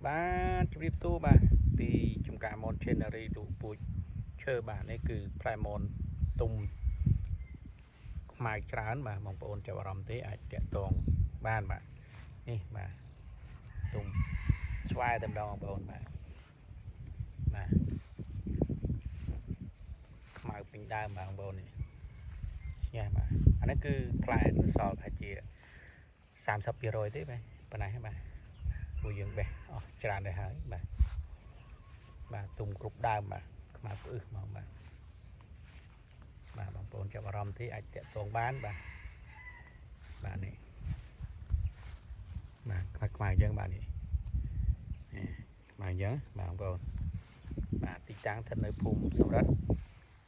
បាទជម្រាបសួរបាទពីចំការមន Chanery ទូពូជឈើបាទនេះគឺផ្លែមនទុំខ្មៅច្រើនបាទបងប្អូនចាប់អារម្មណ៍ទេអាចតាក់ទងបានបាទនេះបាទទុំស្វាយតែម្ដងបងប្អូនបាទខ្មៅពេញដើមបាទបងប្អូននេះញ៉ាំបាទអានេះគឺផ្លែសល់ប្រហែលជា30%ទេបាទប៉ុណ្ណាបាទពួកយើងបេះអស់ច្រើនទៅហើយបាទទុំគ្រប់ដើមបាទខ្មៅផ្អឹសមកបាទបងប្អូនចាប់អារម្មណ៍ទេអាចតាក់ទងបានបាទនេះបាទខ្មៅអញ្ចឹងបាទនេះខ្មៅអញ្ចឹងបាទបងប្អូនបាទទីតាំងស្ថិតនៅភូមិសំរិទ្ធ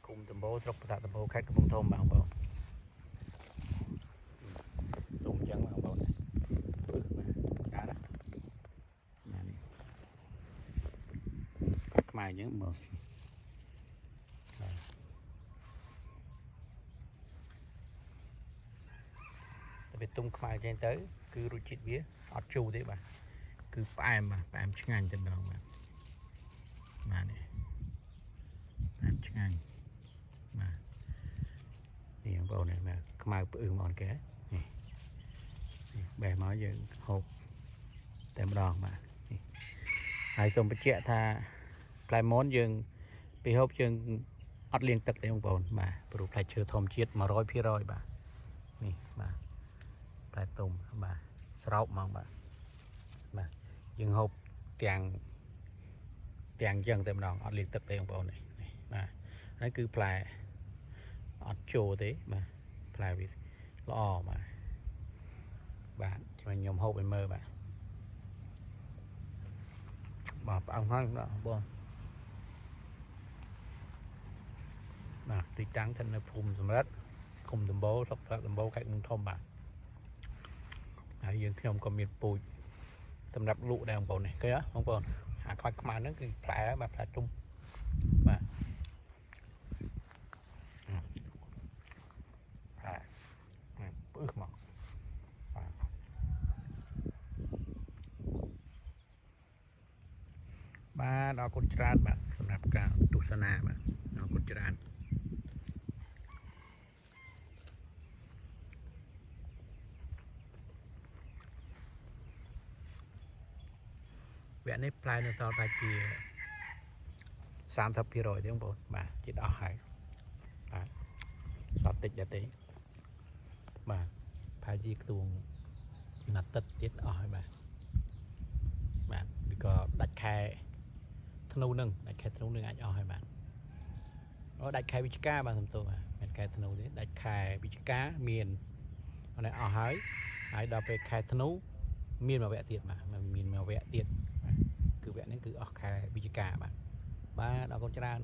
ឃុំដំបូលស្រុកប្រតាក់ដំបូលខេត្តកំពង់ធំបាទបងប្អូនទុំអញ្ចឹងបងប្អូនបាទណានេះខ្មៅអញ្ចឹងបងវាទុំខ្មៅអញ្ចឹងទៅគឺរសជាតិវាអត់ជូរទេបាទគឺផ្អែមបាទផ្អែមឆ្ងាញ់តែម្ដងបាទនេះផ្អែមឆ្ងាញ់បាទនេះបងប្អូននេះបាទខ្មៅផ្អឹសមកគេនេះបេះមកយើងហូបតែម្ដងបាទនេះហើយសូមបញ្ជាក់ថាផ្លែមនយើងពីហូបយើងអត់លាងទឹកទេបងប្អូនបាទព្រោះផ្លែឈើធម្មជាតិ 100% បាទនេះបាទផ្លែទុំបាទស្រោបមកបាទយើងហូបទាំងអញ្ចឹងតែម្ដងអត់លាងទឹកទេបងប្អូននេះបាទហ្នឹងគឺផ្លែអត់ចូលទេបាទផ្លែវាល្អបាទខ្ញុំហូបឲ្យមើលបាទផ្អើមហើយបងទីតាំងស្ថិតនៅភូមិសំរិទ្ធឃុំដំបូលស្រុកប្រតាក់ដំបូលខេត្តកំពង់ធំបាទហើយខ្ញុំក៏មានពូជសម្រាប់លក់ដែរបងប្អូននេះឃើញទេបងប្អូនអាខ្វាច់ខ្មៅហ្នឹងគឺផ្លែបាទផ្លែទុំបាទផ្អឹសមកបាទអរគុណច្រើនបាទសម្រាប់ការទស្សនាបាទអរគុណច្រើនវគ្គនេះផ្លែនៅសល់តែជា30%ទេបងប្អូនបាទជិតអស់ហើយបាទសល់តិចដែរទេបាទប្រហែលជាខ្ទង់ណាត់ទឹកទៀតអស់ហើយបាទឬក៏ដាច់ខែធ្នូនឹងអាចអស់ហើយបាទដាច់ខែវិច្ឆិកាបាទសំទោសបាទមិនខែធ្នូទេដាច់ខែវិច្ឆិកាមានអស់ហើយដល់ពេលខែធ្នូមានមួយវគ្គទៀតបាទមានមួយវគ្គទៀតគឺវគ្គនេះគឺអស់ខែវិច្ឆិកាបាទអរគុណច្រើន